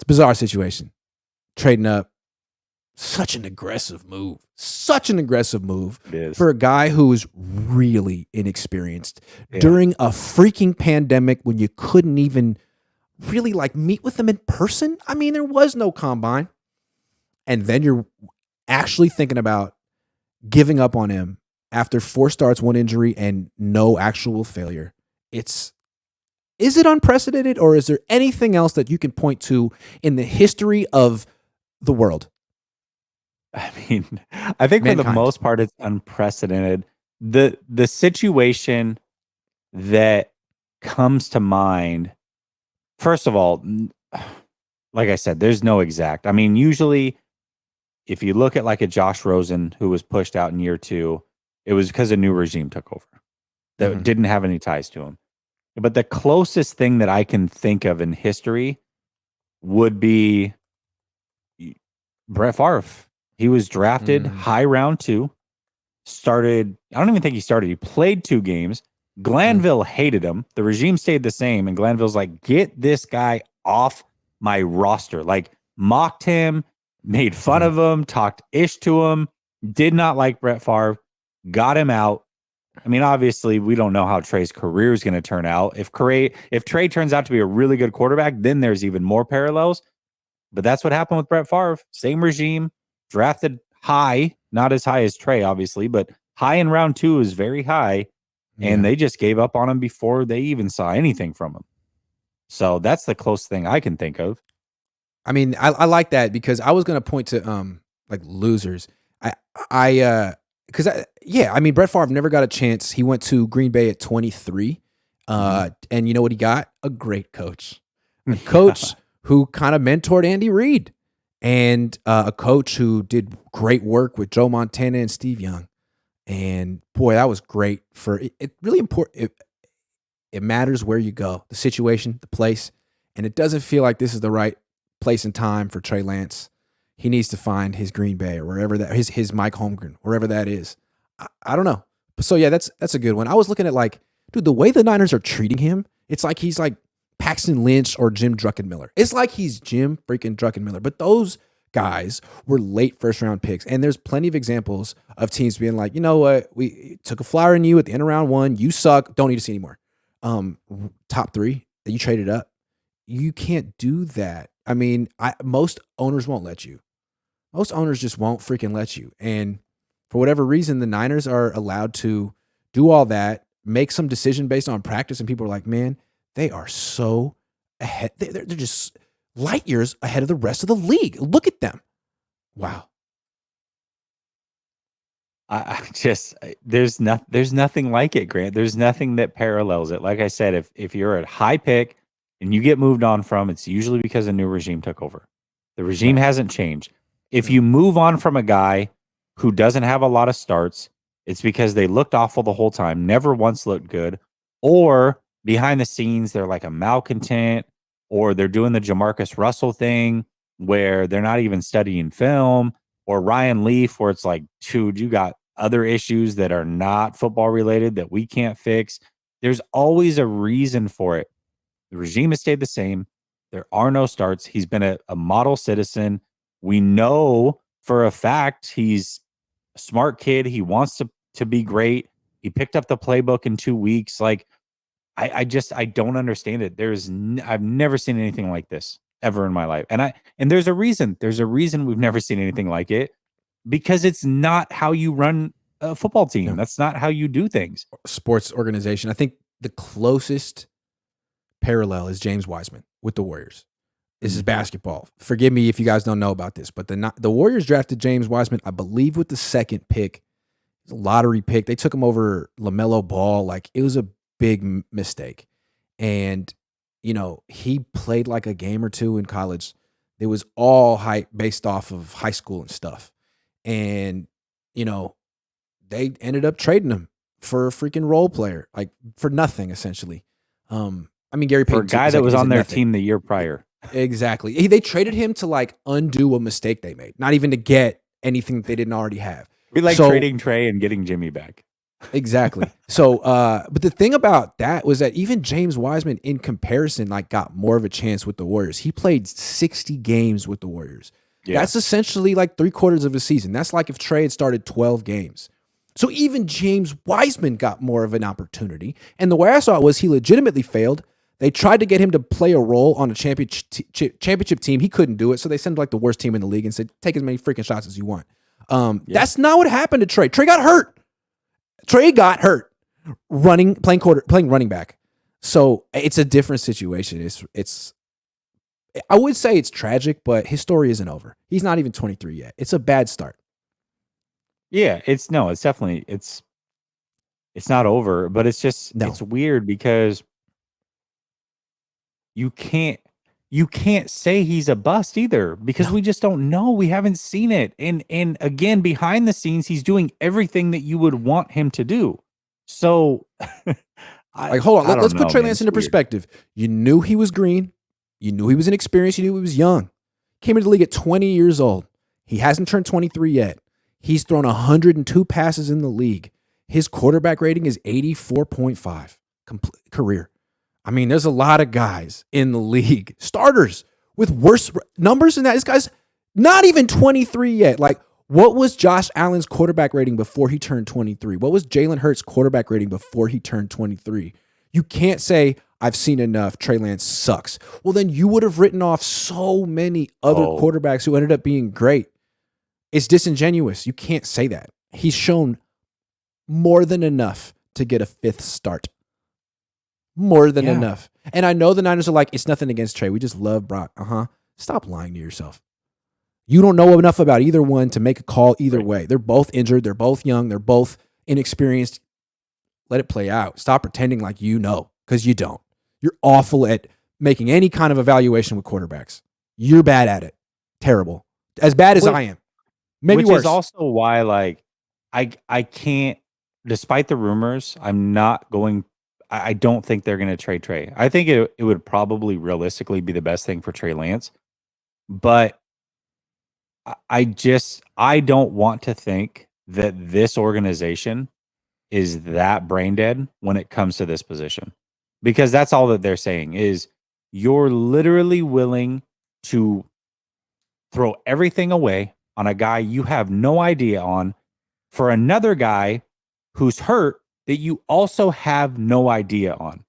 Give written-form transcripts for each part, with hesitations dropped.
It's a bizarre situation. Trading up, such an aggressive move. Such an aggressive move It is. for a guy who is really inexperienced Yeah. during a freaking pandemic when you couldn't even really like meet with them in person. I mean, there was no combine. And then you're actually thinking about giving up on him after 4 starts, 1 injury, and no actual failure. Is it unprecedented, or is there anything else that you can point to in the history of the world? I mean, I think for the Mankind. most part, it's unprecedented. The situation that comes to mind, first of all, like I said, there's no exact. I mean, usually if you look at like a Josh Rosen who was pushed out in year 2, it was because a new regime took over that didn't have any ties to him. But the closest thing that I can think of in history would be Brett Favre. He was drafted high round 2, started, I don't even think he started. He played 2 games. Glanville hated him. The regime stayed the same. And Glanville's like, get this guy off my roster. Like, mocked him, made fun of him, talked ish to him, did not like Brett Favre, got him out. I mean, obviously, we don't know how Trey's career is going to turn out. If Trey turns out to be a really good quarterback, then there's even more parallels. But that's what happened with Brett Favre. Same regime, drafted high, not as high as Trey, obviously, but high in round 2 is very high. And they just gave up on him before they even saw anything from him. So that's the closest thing I can think of. I mean, I like that because I was going to point to like losers. I mean, Brett Favre never got a chance. He went to Green Bay at 23. And you know what he got? A great coach. A coach who kind of mentored Andy Reid, and a coach who did great work with Joe Montana and Steve Young. And boy, that was great for it. Really important. It matters where you go, the situation, the place, and it doesn't feel like this is the right place and time for Trey Lance. He needs to find his Green Bay or wherever that his Mike Holmgren, wherever that is. I don't know. So yeah, that's a good one. I was looking at like, dude, the way the Niners are treating him, it's like he's like Paxton Lynch or Jim Druckenmiller. It's like he's Jim freaking Druckenmiller. But those guys were late first-round picks, and there's plenty of examples of teams being like, you know what, we took a flyer on you at the end of round 1. You suck. Don't need to see anymore. Top 3 that you traded up. You can't do that. I mean, most owners won't let you. Most owners just won't freaking let you. And for whatever reason, the Niners are allowed to do all that, make some decision based on practice, and people are like, man, they are so ahead. They're just light years ahead of the rest of the league. Look at them. Wow. There's nothing like it, Grant. There's nothing that parallels it. Like I said, if you're a high pick and you get moved on from, it's usually because a new regime took over. The regime hasn't changed. If you move on from a guy who doesn't have a lot of starts, it's because they looked awful the whole time, never once looked good, or behind the scenes, they're like a malcontent, or they're doing the Jamarcus Russell thing where they're not even studying film, or Ryan Leaf, where it's like, dude, you got other issues that are not football related that we can't fix. There's always a reason for it. The regime has stayed the same. There are no starts. He's been a model citizen. We know for a fact he's a smart kid. He wants to be great. He picked up the playbook in 2 weeks. Like, I don't understand it. I've never seen anything like this ever in my life. And there's a reason. There's a reason we've never seen anything like it, because it's not how you run a football team. No. That's not how you do things. Sports organization. I think the closest parallel is James Wiseman with the Warriors. This is basketball. Forgive me if you guys don't know about this, but the Warriors drafted James Wiseman, I believe, with the 2nd pick. It was a lottery pick. They took him over LaMelo Ball. Like, it was a big mistake. And, you know, he played like a game or 2 in college. It was all hype based off of high school and stuff. And, you know, they ended up trading him for a freaking role player, like for nothing, essentially. I mean, Gary Payton, for a guy that was on their team the year prior. Exactly. They traded him to like undo a mistake they made, not even to get anything that they didn't already have. We like trading Trey and getting Jimmy back. Exactly. So, but the thing about that was that even James Wiseman, in comparison, like got more of a chance with the Warriors. He played 60 games with the Warriors. Yeah. That's essentially like 3/4 of a season. That's like if Trey had started 12 games. So even James Wiseman got more of an opportunity. And the way I saw it was he legitimately failed. They tried to get him to play a role on a championship team. He couldn't do it. So they sent like the worst team in the league and said, take as many freaking shots as you want. That's not what happened to Trey. Trey got hurt playing running back. So it's a different situation. It's I would say it's tragic, but his story isn't over. He's not even 23 yet. It's a bad start. Yeah, it's definitely it's not over, but it's just No. it's weird because you can't say he's a bust either because we just don't know. We haven't seen it. And again, behind the scenes, he's doing everything that you would want him to do. So hold on. Let's put Trey Lance into perspective. You knew he was green. You knew he was inexperienced. You knew he was young. Came into the league at 20 years old. He hasn't turned 23 yet. He's thrown 102 passes in the league. His quarterback rating is 84.5 career. I mean, there's a lot of guys in the league, starters, with worse numbers than that. This guy's not even 23 yet. Like, what was Josh Allen's quarterback rating before he turned 23? What was Jalen Hurts' quarterback rating before he turned 23? You can't say, I've seen enough, Trey Lance sucks. Well, then you would have written off so many other quarterbacks who ended up being great. It's disingenuous. You can't say that. He's shown more than enough to get a 5th start. More than enough. And I know the Niners are like, it's nothing against Trey. We just love Brock. Stop lying to yourself. You don't know enough about either one to make a call either way. They're both injured. They're both young. They're both inexperienced. Let it play out. Stop pretending like you know, because you don't. You're awful at making any kind of evaluation with quarterbacks. You're bad at it. Terrible. As bad as I am. Maybe worse. Which is also why, like, I can't, despite the rumors, I don't think they're going to trade Trey. I think it would probably realistically be the best thing for Trey Lance. But I don't want to think that this organization is that brain dead when it comes to this position. Because that's all that they're saying is you're literally willing to throw everything away on a guy you have no idea on for another guy who's hurt that you also have no idea on.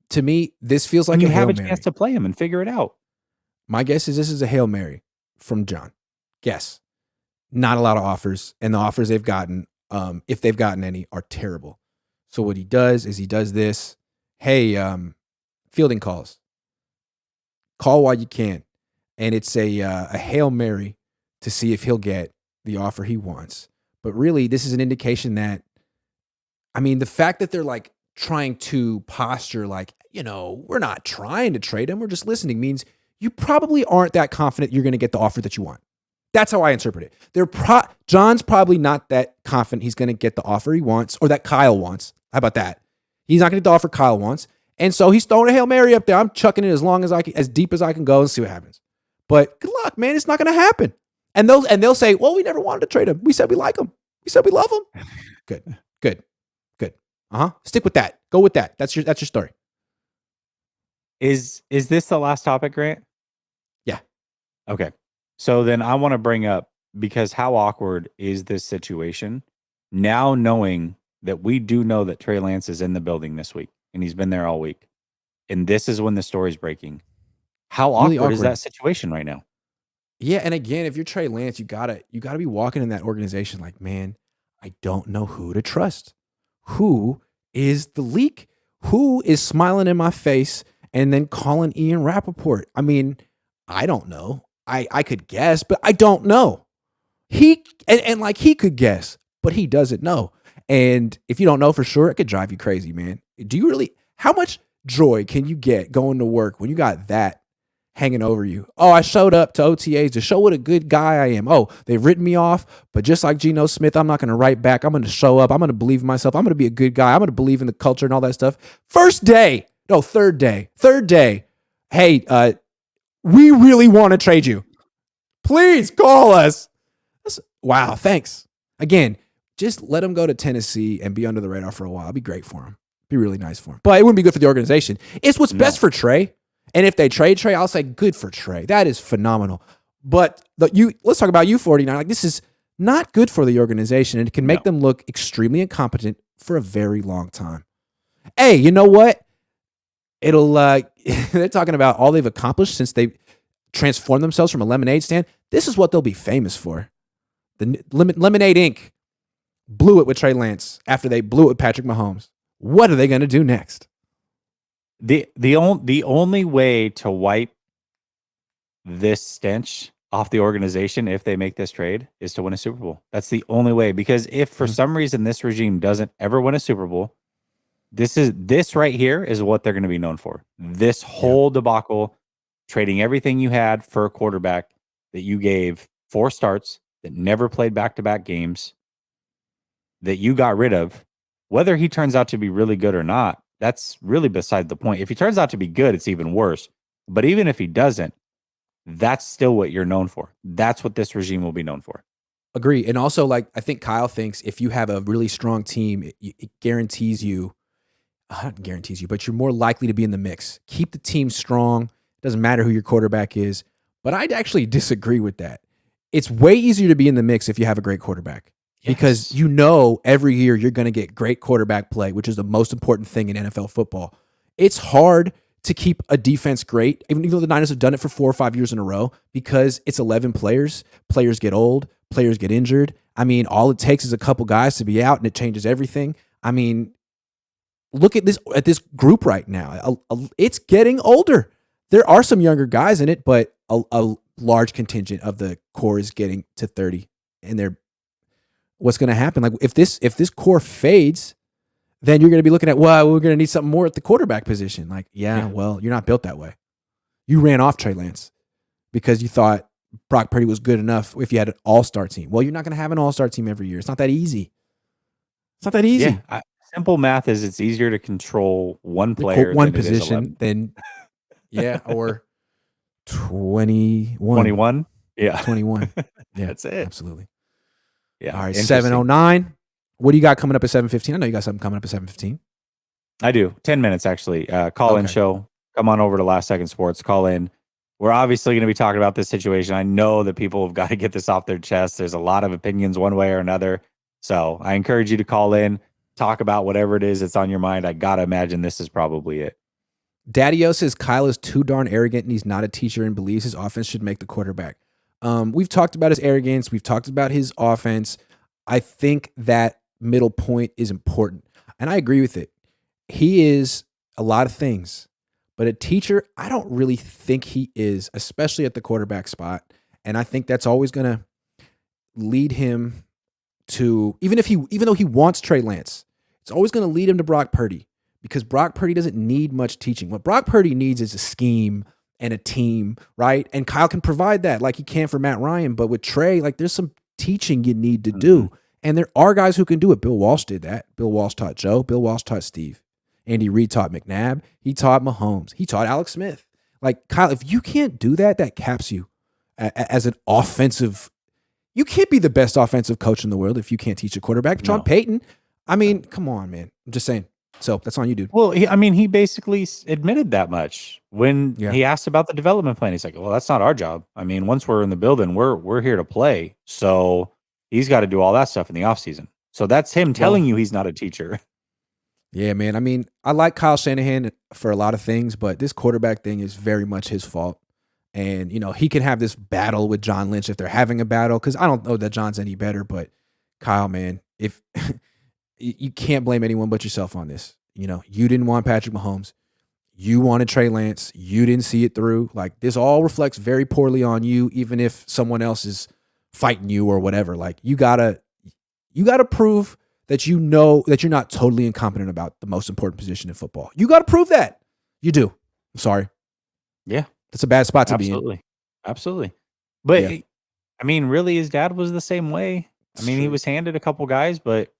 To me, this feels like you a Hail have a Mary. chance to play him and figure it out. My guess is this is a Hail Mary from John. Guess. Not a lot of offers, and the offers they've gotten, if they've gotten any, are terrible. So what he does is he does this. Hey, fielding calls. Call while you can. And it's a Hail Mary to see if he'll get the offer he wants. But really, this is an indication that, I mean, the fact that they're like trying to posture like, we're not trying to trade him, we're just listening, means you probably aren't that confident you're going to get the offer that you want. That's how I interpret it. John's probably not that confident he's going to get the offer he wants or that Kyle wants. How about that? He's not going to get the offer Kyle wants. And so he's throwing a Hail Mary up there. I'm chucking it as deep as I can go and see what happens. But good luck, man. It's not going to happen. And they'll say, well, we never wanted to trade him. We said we like him. We said we love him. Good. Stick with that. Go with that. That's your story. Is this the last topic, Grant? Yeah. Okay. So then I want to bring up, because how awkward is this situation now, knowing that we do know that Trey Lance is in the building this week and he's been there all week. And this is when the story's breaking. How really awkward is that situation right now? Yeah, and again, if you're Trey Lance, you gotta be walking in that organization like, man, I don't know who to trust. Who is the leak? Who is smiling in my face and then calling Ian Rappaport? I mean, I don't know. I could guess, but I don't know. He could guess, but he doesn't know. And if you don't know for sure, it could drive you crazy, man. How much joy can you get going to work when you got that hanging over you? Oh, I showed up to OTAs to show what a good guy I am. Oh, they've written me off, but just like Geno Smith, I'm not going to write back. I'm going to show up. I'm going to believe in myself. I'm going to be a good guy. I'm going to believe in the culture and all that stuff. Third day. Hey, we really want to trade you. Please call us. Wow, thanks. Again, just let him go to Tennessee and be under the radar for a while. It'd be great for him. Be really nice for him. But it wouldn't be good for the organization. It's what's best for Trey. And if they trade Trey, I'll say good for Trey. That is phenomenal. But let's talk about you, 49. Like, this is not good for the organization, and it can make them look extremely incompetent for a very long time. Hey, you know what? It'll they're talking about all they've accomplished since they transformed themselves from a lemonade stand. This is what they'll be famous for. The Lemonade Inc. blew it with Trey Lance after they blew it with Patrick Mahomes. What are they going to do next? The only way to wipe this stench off the organization, if they make this trade, is to win a Super Bowl. That's the only way. Because if for some reason this regime doesn't ever win a Super Bowl, this right here is what they're going to be known for. This whole debacle, trading everything you had for a quarterback that you gave 4 starts, that never played back-to-back games, that you got rid of. Whether he turns out to be really good or not, that's really beside the point. If he turns out to be good, it's even worse. But even if he doesn't, that's still what you're known for. That's what this regime will be known for. Agree. And also, like, I think Kyle thinks if you have a really strong team, it guarantees you, not guarantees you, but you're more likely to be in the mix. Keep the team strong. Doesn't matter who your quarterback is. But I'd actually disagree with that. It's way easier to be in the mix if you have a great quarterback. Because you know every year you're going to get great quarterback play, which is the most important thing in NFL football. It's hard to keep a defense great, even though the Niners have done it for 4 or 5 years in a row, because it's 11 players. Players get old. Players get injured. I mean, all it takes is a couple guys to be out, and it changes everything. I mean, look at this group right now. It's getting older. There are some younger guys in it, but a large contingent of the core is getting to 30, and what's going to happen? Like, if this core fades, then you're going to be looking at, well, we're going to need something more at the quarterback position. Like, well, you're not built that way. You ran off Trey Lance because you thought Brock Purdy was good enough if you had an all-star team. Well, you're not going to have an all-star team every year. It's not that easy. It's not that easy. Yeah, simple math is it's easier to control one player, one position than or 21. 21. Yeah, 21. Yeah, that's it. Absolutely. Yeah. All right, 7:09. What do you got coming up at 7:15? I know you got something coming up at 7:15. I do. 10 minutes, actually. Call-in show. Come on over to Last Second Sports. Call in. We're obviously going to be talking about this situation. I know that people have got to get this off their chest. There's a lot of opinions one way or another. So I encourage you to call in, talk about whatever it is that's on your mind. I got to imagine this is probably it. Daddy-O says Kyle is too darn arrogant and he's not a teacher and believes his offense should make the quarterback. We've talked about his arrogance. We've talked about his offense. I think that middle point is important. And I agree with it. He is a lot of things. But a teacher, I don't really think he is, especially at the quarterback spot. And I think that's always going to lead him to, even though he wants Trey Lance, it's always going to lead him to Brock Purdy, because Brock Purdy doesn't need much teaching. What Brock Purdy needs is a scheme and a team, right? And Kyle can provide that like he can for Matt Ryan. But with Trey, like, there's some teaching you need to do. And there are guys who can do it. Bill Walsh did that. Bill Walsh taught Joe. Bill Walsh taught Steve. Andy Reid taught McNabb. He taught Mahomes. He taught Alex Smith. Like, Kyle, if you can't do that, that caps you as an offensive. You can't be the best offensive coach in the world if you can't teach a quarterback. John Payton, I mean, come on, man. I'm just saying. So that's on you, dude. Well, he basically admitted that much when he asked about the development plan. He's like, well, that's not our job. I mean, once we're in the building, we're here to play. So he's got to do all that stuff in the offseason. So that's him telling you he's not a teacher. Yeah, man. I mean, I like Kyle Shanahan for a lot of things, but this quarterback thing is very much his fault. And, he can have this battle with John Lynch if they're having a battle, because I don't know that John's any better. But Kyle, man, if you can't blame anyone but yourself on this. You didn't want Patrick Mahomes. You wanted Trey Lance. You didn't see it through. Like, this all reflects very poorly on you, even if someone else is fighting you or whatever. Like, you gotta prove that that you're not totally incompetent about the most important position in football. You got to prove that. You do. I'm sorry. Yeah. That's a bad spot to be in. Absolutely. But, I mean, really, his dad was the same way. I mean, he was handed a couple guys, but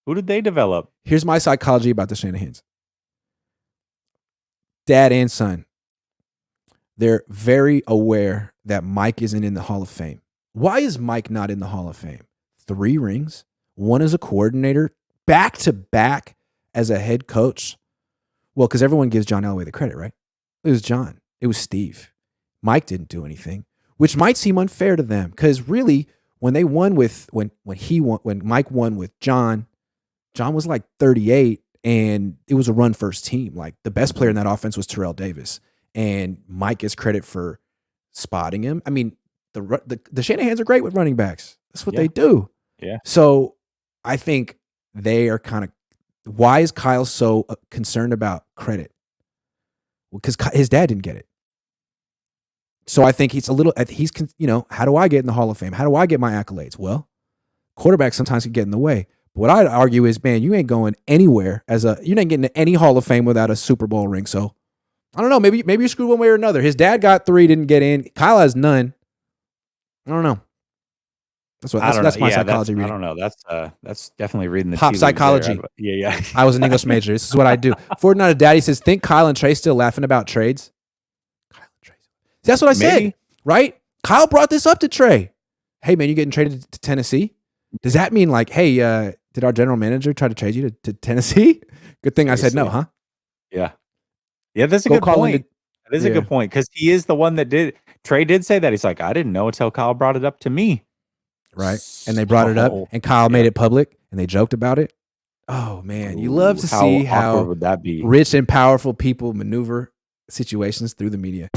who did they develop? Here's my psychology about the Shanahans. Dad and son. They're very aware that Mike isn't in the Hall of Fame. Why is Mike not in the Hall of Fame? 3 rings. one as a coordinator, back to back as a head coach. Well, because everyone gives John Elway the credit, right? It was John. It was Steve. Mike didn't do anything, which might seem unfair to them because really, when they won with when Mike won with John was like 38, and it was a run first team. Like the best player in that offense was Terrell Davis, and Mike gets credit for spotting him. I mean, the Shanahans are great with running backs. That's what they do. Yeah. So I think they are kind of. Why is Kyle so concerned about credit? Well, because his dad didn't get it. So I think he's how do I get in the Hall of Fame? How do I get my accolades? Well, quarterbacks sometimes can get in the way. But what I'd argue is, man, you ain't going anywhere you're not getting to any Hall of Fame without a Super Bowl ring. So I don't know. Maybe you're screwed one way or another. His dad got 3, didn't get in. Kyle has none. I don't know. That's my psychology reading. I don't know. That's definitely reading the pop psychology. Yeah. I was an English major. This is what I do. Ford Not a Daddy says, think Kyle and Trey still laughing about trades? Kyle and Trey. That's what I said, right? Kyle brought this up to Trey. Hey, man, you getting traded to Tennessee? Does that mean like, hey, did our general manager try to trade you to Tennessee? Good thing I said no, huh? Yeah. Yeah, that's a good point. That is a good point because he is the one that did. Trey did say that. He's like, I didn't know until Kyle brought it up to me. Right. And they brought it up and Kyle made it public and they joked about it. Oh, man. You love to see how would that be? Rich and powerful people maneuver situations through the media.